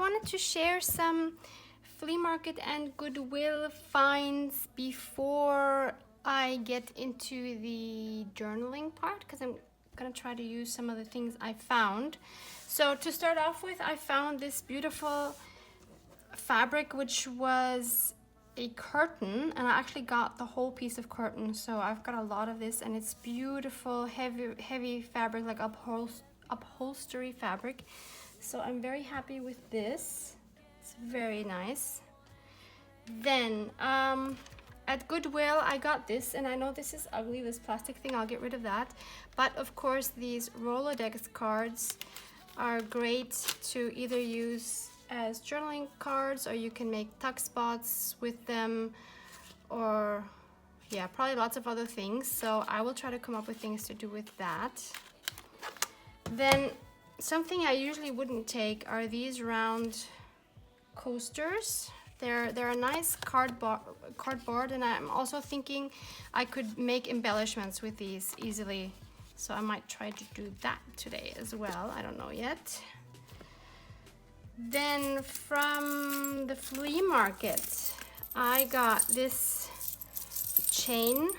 wanted to share some flea market and Goodwill finds before I get into the journaling part, because I'm gonna try to use some of the things I found. So to start off with, I found this beautiful fabric, which was a curtain, and I actually got the whole piece of curtain, so I've got a lot of this, and it's beautiful heavy fabric, like upholstery fabric. So I'm very happy with this. It's very nice. Then at Goodwill I got this, and I know this is ugly, this plastic thing, I'll get rid of that. But of course these Rolodex cards are great to either use as journaling cards, or you can make tuck spots with them, or yeah, probably lots of other things. So I will try to come up with things to do with that. Then something I usually wouldn't take are these round coasters. They're a nice cardboard, and I'm also thinking I could make embellishments with these easily. So I might try to do that today as well. I don't know yet. Then from the flea market, I got this chain.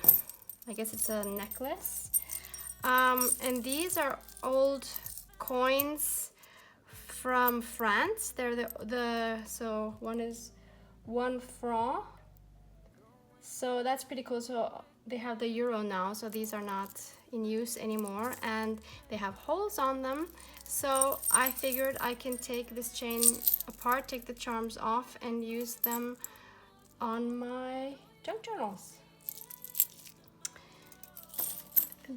I guess it's a necklace. And these are old coins from France. They're so one is 1 franc. So that's pretty cool. So they have the euro now, so these are not in use anymore, and they have holes on them. So I figured I can take this chain apart, take the charms off, and use them on my junk journals.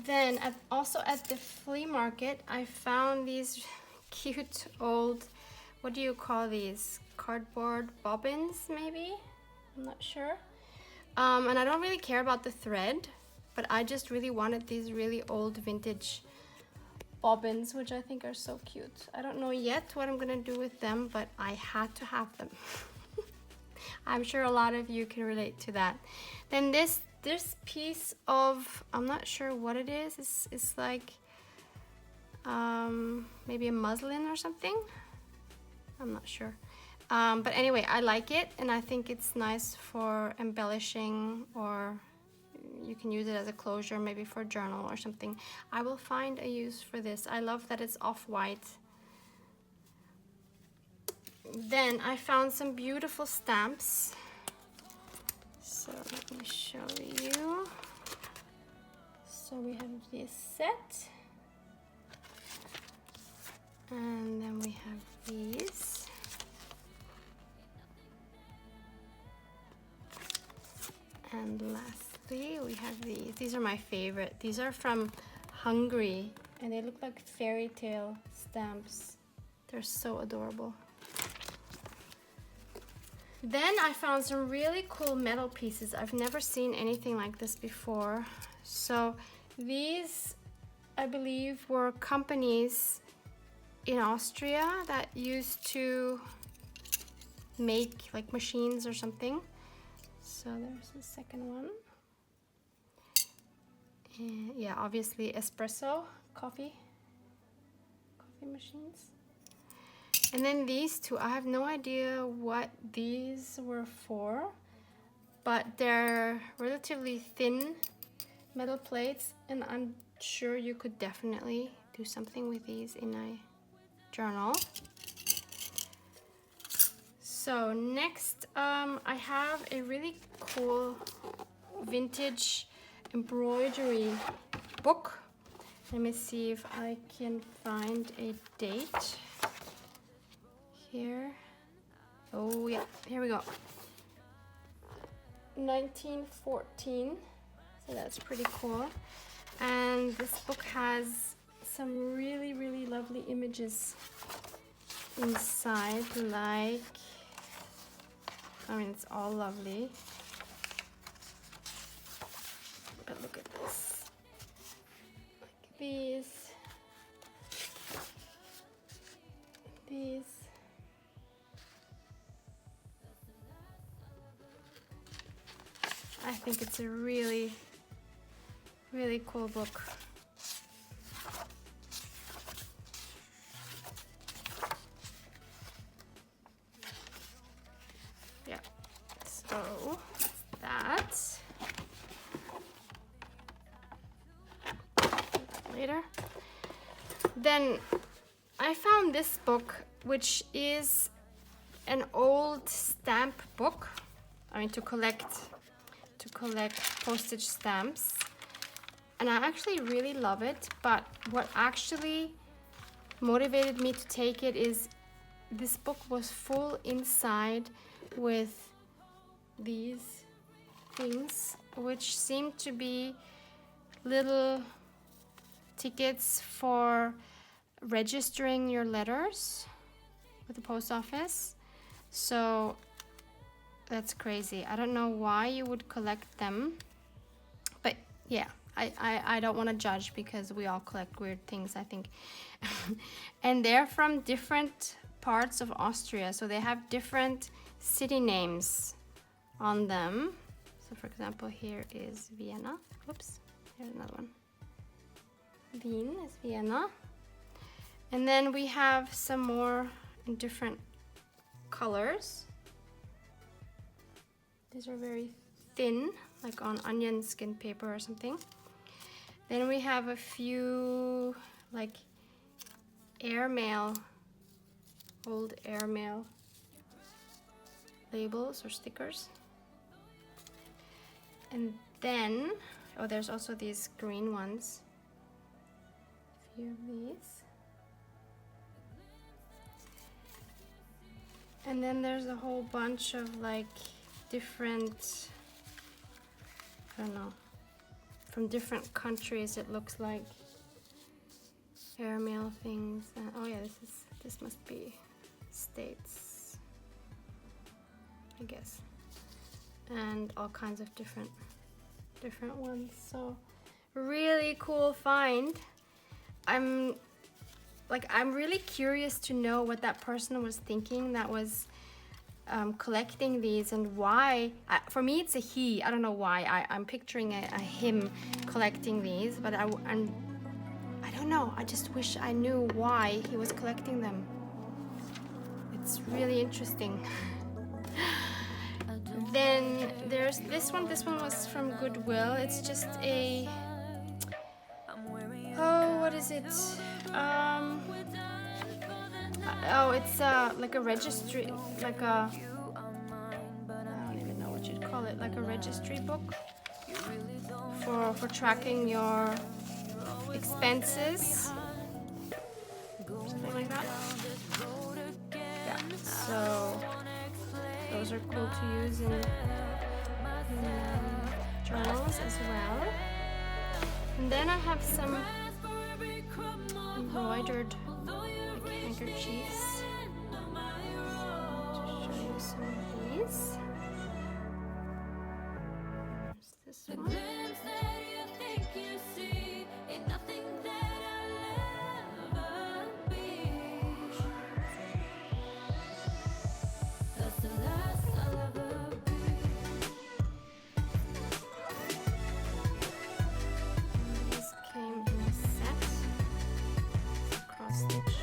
Then also at the flea market, I found these cute old, what do you call these? Cardboard bobbins, maybe? I'm not sure. And I don't really care about the thread, but I just really wanted these really old vintage bobbins, which I think are so cute. I don't know yet what I'm gonna do with them, but I had to have them. I'm sure a lot of you can relate to that. Then this piece of, I'm not sure what it is. It's like maybe a muslin or something. I'm not sure. But anyway, I like it, and I think it's nice for embellishing, or you can use it as a closure, maybe for a journal or something. I will find a use for this. I love that it's off-white. Then I found some beautiful stamps. So let me show you. So we have this set. And then we have these. And lastly, we have these. These are my favorite. These are from Hungary, and they look like fairy tale stamps. They're so adorable. Then I found some really cool metal pieces. I've never seen anything like this before. So these, I believe, were companies in Austria that used to make like machines or something. So there's the second one. And yeah, obviously espresso coffee machines. And then these two, I have no idea what these were for, but they're relatively thin metal plates, and I'm sure you could definitely do something with these in a journal. So next, I have a really cool vintage embroidery book. Let me see if I can find a date here. Oh yeah, here we go. 1914, so that's pretty cool. And this book has some really, really lovely images inside, like, I mean, it's all lovely, but look at this, like these, I think it's a really, really cool book. later. Then I found this book, which is an old stamp book. I mean, to collect postage stamps. And I actually really love it, but what actually motivated me to take it is this book was full inside with these things, which seem to be little tickets for registering your letters with the post office. So that's crazy. I don't know why you would collect them, but yeah, I don't want to judge because we all collect weird things, I think. And they're from different parts of Austria, so they have different city names on them. So for example, here is Vienna. Oops, here's another one. Wien is Vienna. And then we have some more in different colors. These are very thin, like on onion skin paper or something. Then we have a few like airmail, old airmail labels or stickers. And then, oh, there's also these green ones. A few of these. And then there's a whole bunch of like different, I don't know, from different countries, it looks like airmail things. And, oh yeah, this must be States, I guess, and all kinds of different ones. So really cool find. I'm really curious to know what that person was thinking that was collecting these, and why. For me, it's a he. I don't know why. I'm picturing a him collecting these, but I don't know. I just wish I knew why he was collecting them. It's really interesting. Then there's this one. This one was from Goodwill. It's just a, oh, what is it? Oh, it's like a registry, like a, I don't even know what you'd call it, like a registry book for tracking your expenses, something like that. Yeah, so those are cool to use in journals as well. And then I have some embroidered handkerchiefs to show you some of these. There's this one. These came in a set. Cross stitch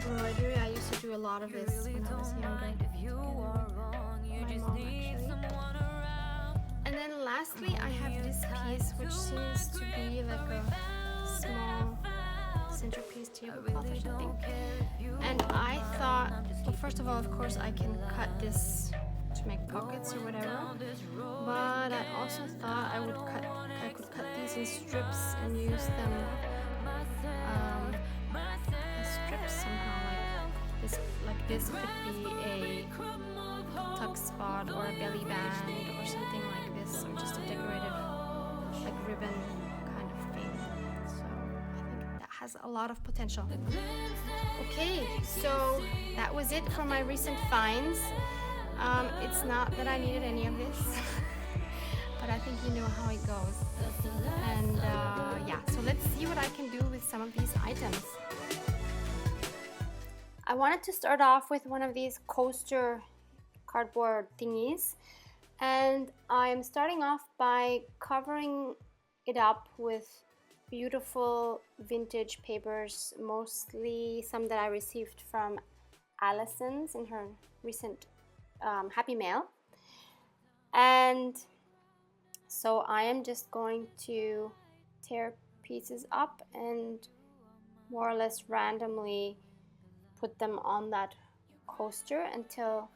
embroidery. I used to do a lot of this when I was younger. My mom, actually. And then lastly, I have this piece, which seems to be like a small centerpiece tablecloth or something. And I thought, well, first of all, of course, I can cut this to make pockets or whatever. But I also thought I could cut these in strips and use them as strips somehow. Like this could be a tuck spot or a belly band or something like this, or just a decorative like ribbon kind of thing. So I think that has a lot of potential. Okay, so that was it for my recent finds. It's not that I needed any of this, but I think you know how it goes. And yeah, so let's see what I can do with some of these items. I wanted to start off with one of these coaster cardboard thingies, and I'm starting off by covering it up with beautiful vintage papers, mostly some that I received from Allison's in her recent Happy Mail. And so I am just going to tear pieces up and more or less randomly put them on that coaster until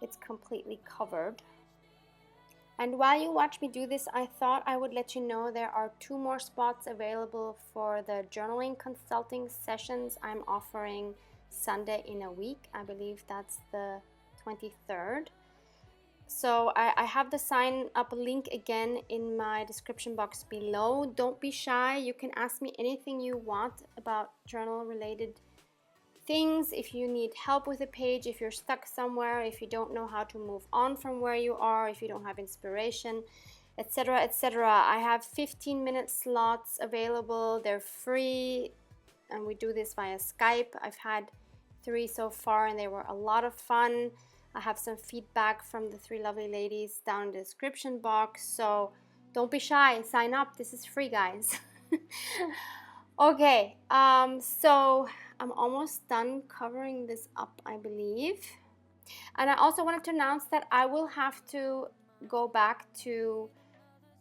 it's completely covered. And while you watch me do this, I thought I would let you know there are 2 more spots available for the journaling consulting sessions I'm offering Sunday in a week. I believe that's the 23rd. So I have the sign up link again in my description box below. Don't be shy. You can ask me anything you want about journal related things. If you need help with a page, if you're stuck somewhere, if you don't know how to move on from where you are, if you don't have inspiration, etc., etc. I have 15-minute slots available. They're free, and we do this via Skype. I've had 3 so far, and they were a lot of fun. I have some feedback from the 3 lovely ladies down in the description box, so don't be shy. Sign up. This is free, guys. Okay, so I'm almost done covering this up, I believe. And I also wanted to announce that I will have to go back to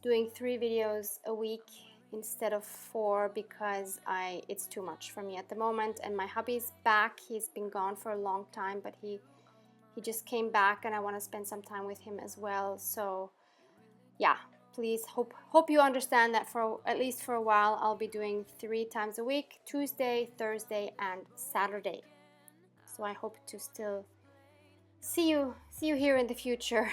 doing 3 videos a week instead of 4 because it's too much for me at the moment. And my hubby's back. He's been gone for a long time, but he just came back, and I want to spend some time with him as well. So yeah, please hope you understand that for at least for a while I'll be doing 3 times a week: Tuesday, Thursday, and Saturday. So I hope to still see you here in the future.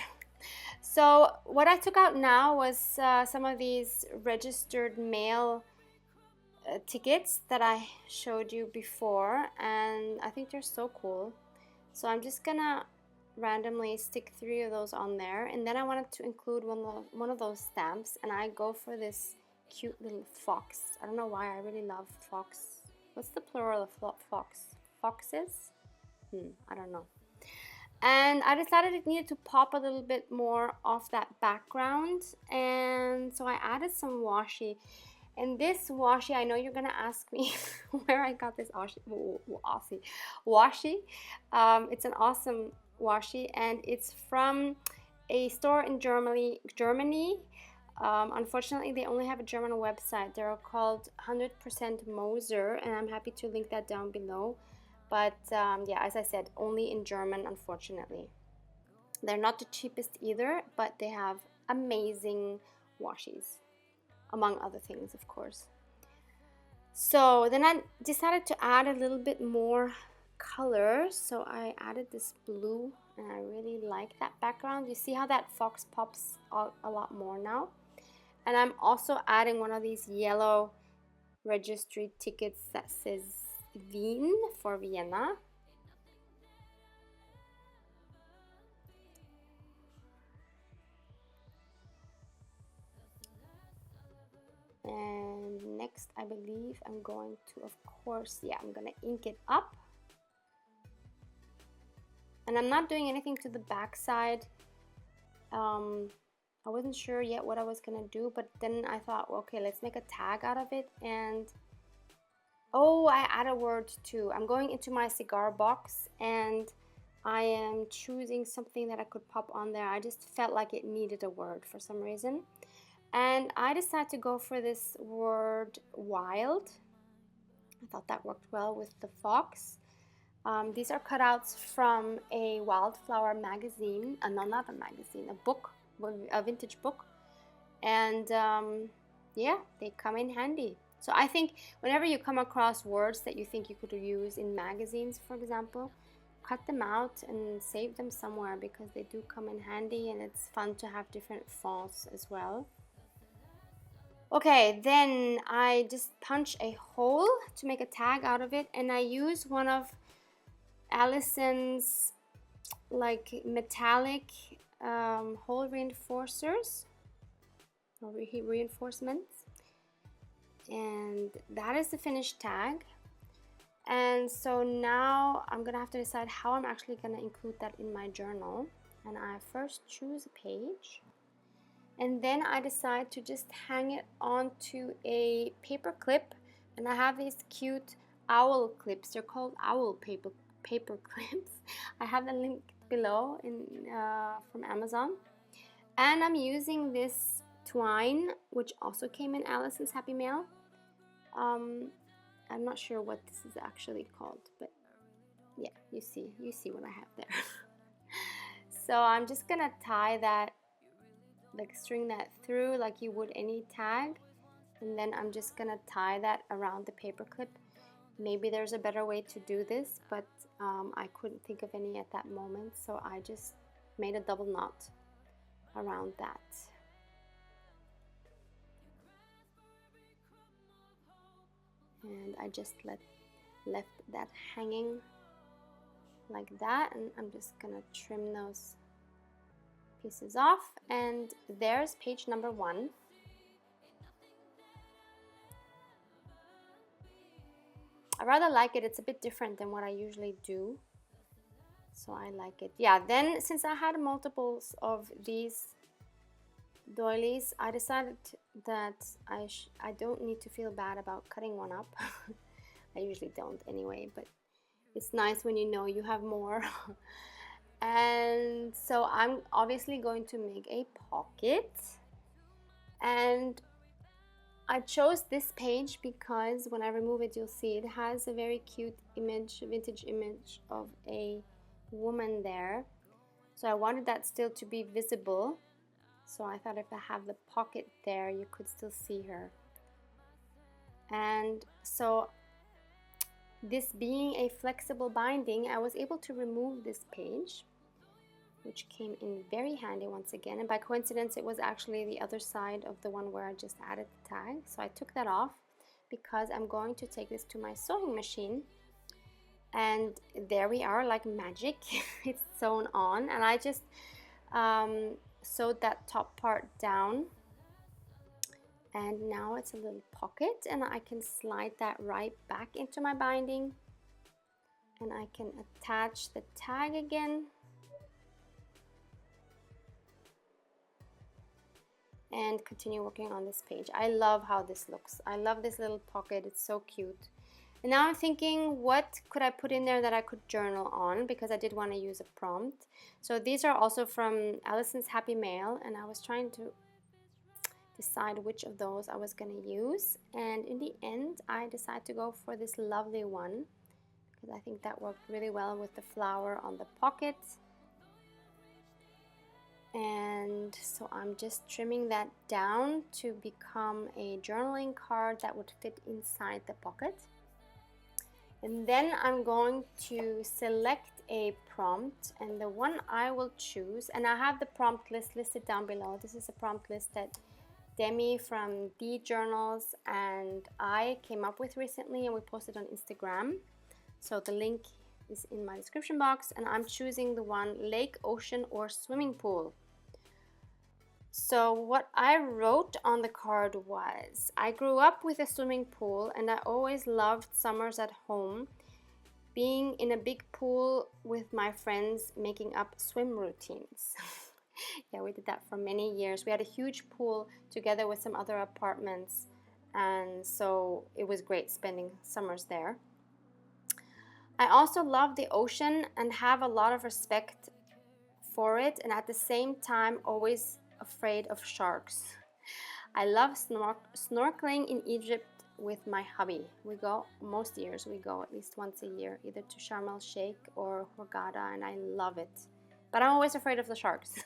So what I took out now was some of these registered mail tickets that I showed you before, and I think they're so cool. So I'm just gonna randomly stick 3 of those on there, and then I wanted to include one of those stamps, and I go for this cute little fox. I don't know why, I really love fox. What's the plural of fox? Foxes? I don't know. And I decided it needed to pop a little bit more off that background, and so I added some washi. And this washi, I know you're gonna ask me where I got this washi. It's an awesome washi, and it's from a store in Germany. Unfortunately, they only have a German website. They're called 100% Moser, and I'm happy to link that down below. But yeah, as I said, only in German, unfortunately. They're not the cheapest either, but they have amazing washis, among other things, of course. So then I decided to add a little bit more color, so I added this blue, and I really like that background. You see how that fox pops out a lot more now? And I'm also adding one of these yellow registry tickets that says Wien for Vienna. And next, I believe I'm going to, of course, yeah, I'm gonna ink it up. And I'm not doing anything to the back side. I wasn't sure yet what I was gonna do, but then I thought, well, okay, let's make a tag out of it. And oh, I add a word too. I'm going into my cigar box, and I am choosing something that I could pop on there. I just felt like it needed a word for some reason. And I decided to go for this word wild. I thought that worked well with the fox. These are cutouts from a wildflower magazine, no, not a magazine, a book, a vintage book. And yeah, they come in handy. So I think whenever you come across words that you think you could use in magazines, for example, cut them out and save them somewhere, because they do come in handy, and it's fun to have different fonts as well. Okay, then I just punch a hole to make a tag out of it, and I use one of Allison's like metallic hole reinforcers, or reinforcements, and that is the finished tag. And so now I'm gonna have to decide how I'm actually gonna include that in my journal. And I first choose a page, and then I decide to just hang it onto a paper clip. And I have these cute owl clips. They're called owl paper clips. I have the link below from Amazon. And I'm using this twine, which also came in Allison's Happy Mail. I'm not sure what this is actually called, but yeah, you see what I have there. So I'm just gonna tie that, like string that through like you would any tag, and then I'm just gonna tie that around the paper clip. Maybe there's a better way to do this, but I couldn't think of any at that moment, so I just made a double knot around that. And I just left that hanging like that, and I'm just gonna trim those pieces off, and there's page number 1. I rather like it. It's a bit different than what I usually do, so I like it. Yeah, then since I had multiples of these doilies, I decided that I don't need to feel bad about cutting one up. I usually don't anyway, but it's nice when you know you have more. And so I'm obviously going to make a pocket, and I chose this page because when I remove it, you'll see it has a very cute image, vintage image of a woman there. So I wanted that still to be visible. So I thought if I have the pocket there, you could still see her. And so this being a flexible binding, I was able to remove this page, which came in very handy once again. And by coincidence, it was actually the other side of the one where I just added the tag. So I took that off because I'm going to take this to my sewing machine. And there we are, like magic. It's sewn on, and I just sewed that top part down, and now it's a little pocket, and I can slide that right back into my binding, and I can attach the tag again and continue working on this page. I love how this looks. I love this little pocket. It's so cute. And now I'm thinking, what could I put in there that I could journal on, because I did want to use a prompt. So these are also from Allison's Happy Mail, and I was trying to decide which of those I was going to use. And in the end, I decided to go for this lovely one, because I think that worked really well with the flower on the pocket. And so I'm just trimming that down to become a journaling card that would fit inside the pocket. And then I'm going to select a prompt, and the one I will choose, and I have the prompt list listed down below. This is a prompt list that Demi from The Journals and I came up with recently, and we posted on Instagram. So the link is in my description box, and I'm choosing the one lake, ocean, or swimming pool. So what I wrote on the card was, I grew up with a swimming pool, and I always loved summers at home, being in a big pool with my friends, making up swim routines. Yeah, we did that for many years. We had a huge pool together with some other apartments, and so it was great spending summers there. I also love the ocean and have a lot of respect for it, and at the same time always afraid of sharks. I love snorkeling in Egypt with my hubby. We go, most years we go at least once a year, either to Sharm el Sheikh or Hurghada, and I love it. But I'm always afraid of the sharks.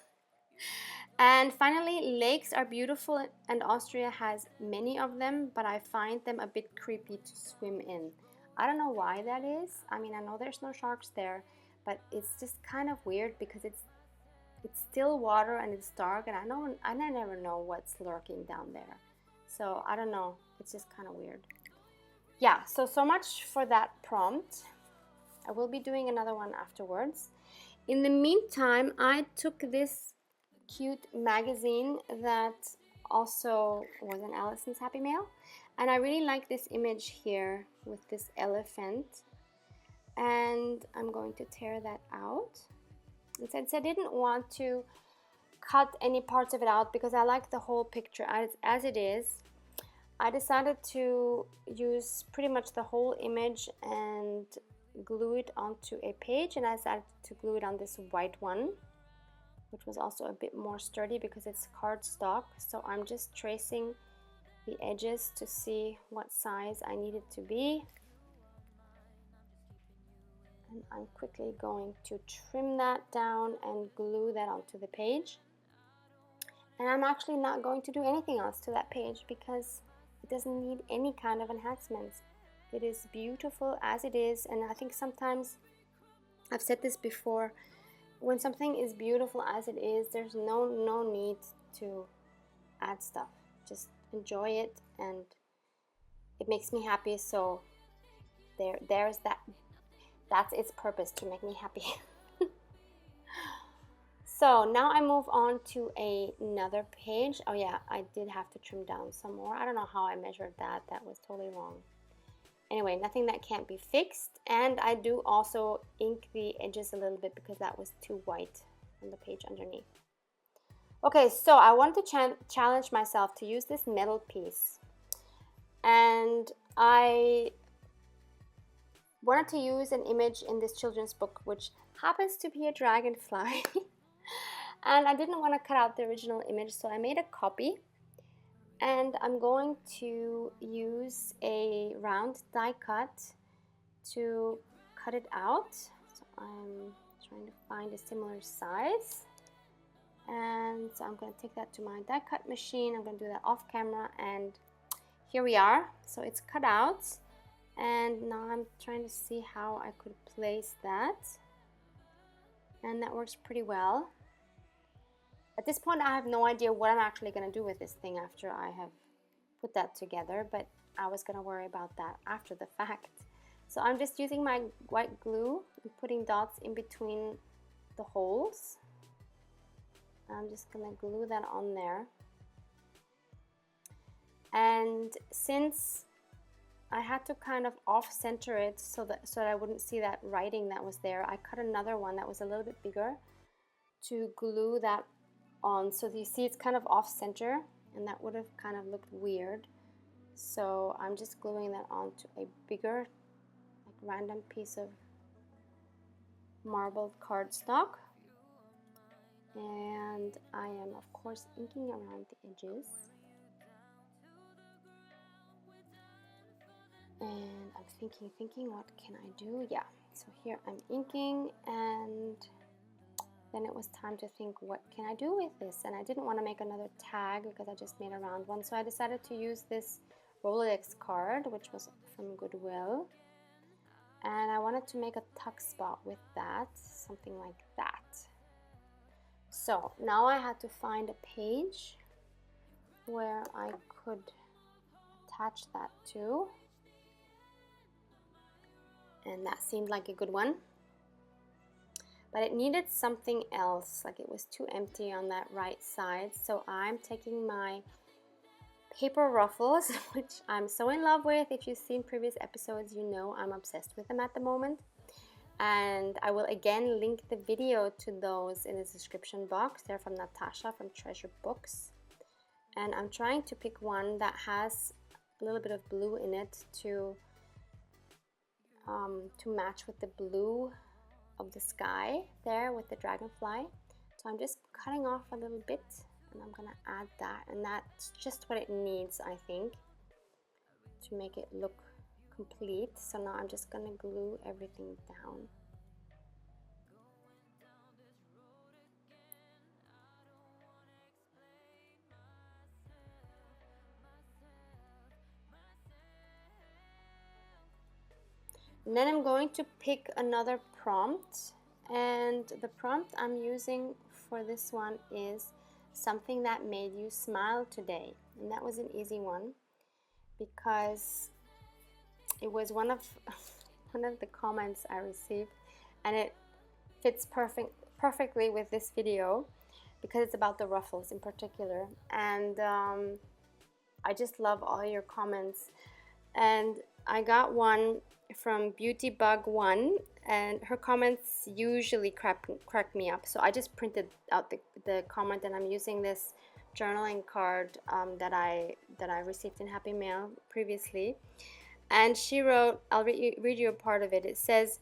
And finally, lakes are beautiful, and Austria has many of them, but I find them a bit creepy to swim in. I don't know why that is. I mean, I know there's no sharks there, but it's just kind of weird because it's still water and it's dark, and I never know what's lurking down there. So I don't know, it's just kind of weird. Yeah, so much for that prompt. I will be doing another one afterwards. In the meantime, I took this cute magazine that also was in Allison's Happy Mail, and I really like this image here with this elephant, and I'm going to tear that out. And since I didn't want to cut any parts of it out because I like the whole picture as it is, I decided to use pretty much the whole image and glue it onto a page, and I decided to glue it on this white one. which was also a bit more sturdy because it's cardstock. So I'm just tracing the edges to see what size I need it to be. And I'm quickly going to trim that down and glue that onto the page. And I'm actually not going to do anything else to that page because it doesn't need any kind of enhancements. It is beautiful as it is, and I think sometimes, I've said this before, when something is beautiful as it is, there's no need to add stuff. Just enjoy it, and it makes me happy, so there's that. That's its purpose, to make me happy. So now I move on to another page. Oh yeah, I did have to trim down some more. I don't know how I measured that. That was totally wrong. Anyway, nothing that can't be fixed. And I do also ink the edges a little bit because that was too white on the page underneath. Okay, so I wanted to challenge myself to use this metal piece. And I wanted to use an image in this children's book, which happens to be a dragonfly. And I didn't want to cut out the original image, so I made a copy. And I'm going to use a round die cut to cut it out. So I'm trying to find a similar size. And so I'm going to take that to my die cut machine. I'm going to do that off camera, and here we are. So it's cut out, and now I'm trying to see how I could place that. And that works pretty well. At this point, I have no idea what I'm actually going to do with this thing after I have put that together, but I was going to worry about that after the fact. So I'm just using my white glue and putting dots in between the holes. I'm just going to glue that on there. And since I had to kind of off-center it so that I wouldn't see that writing that was there, I cut another one that was a little bit bigger to glue that on. So you see it's kind of off-center, and that would have kind of looked weird. So I'm just gluing that onto a bigger, like, random piece of marbled cardstock. And I am, of course, inking around the edges. And I'm thinking, what can I do? Yeah, so here I'm inking, and then it was time to think, what can I do with this? And I didn't want to make another tag because I just made a round one. So I decided to use this Rolodex card, which was from Goodwill. And I wanted to make a tuck spot with that, something like that. So now I had to find a page where I could attach that to. And that seemed like a good one. But it needed something else, like it was too empty on that right side. So I'm taking my paper ruffles, which I'm so in love with. If you've seen previous episodes, you know I'm obsessed with them at the moment. And I will again link the video to those in the description box. They're from Natasha from Treasure Books. And I'm trying to pick one that has a little bit of blue in it to match with the blue of the sky there with the dragonfly. So I'm just cutting off a little bit, and I'm gonna add that, and that's just what it needs, I think, to make it look complete. So now I'm just gonna glue everything down. And then I'm going to pick another prompt, and the prompt I'm using for this one is something that made you smile today. And that was an easy one because it was one of the comments I received, and it fits perfectly with this video because it's about the ruffles in particular. And I just love all your comments. And I got one from Beautybug1, and her comments usually crack me up. So I just printed out the comment, and I'm using this journaling card that I received in Happy Mail previously. And she wrote, I'll read you a part of it. It says,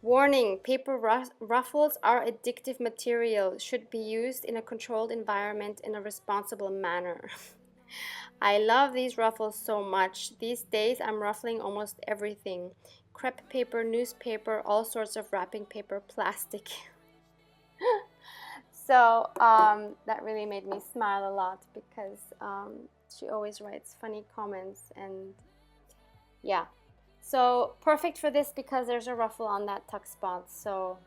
Warning, paper ruffles are addictive material, should be used in a controlled environment in a responsible manner. I love these ruffles so much. These days I'm ruffling almost everything. Crepe paper, newspaper, all sorts of wrapping paper, plastic. So that really made me smile a lot because she always writes funny comments, and yeah. So perfect for this because there's a ruffle on that tuck spot, so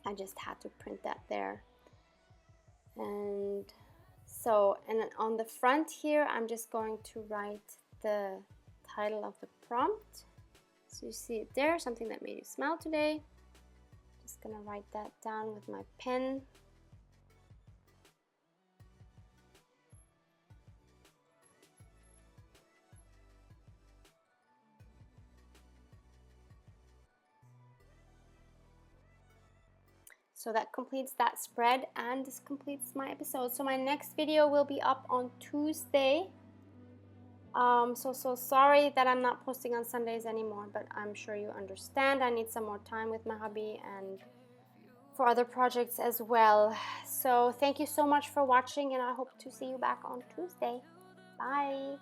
I just had to print that there. And so, and on the front here, I'm just going to write the title of the prompt. So you see it there, something that made you smile today. Just gonna write that down with my pen. So that completes that spread, and this completes my episode. So my next video will be up on Tuesday. So sorry that I'm not posting on Sundays anymore, but I'm sure you understand. I need some more time with my hubby and for other projects as well. So thank you so much for watching, and I hope to see you back on Tuesday. Bye.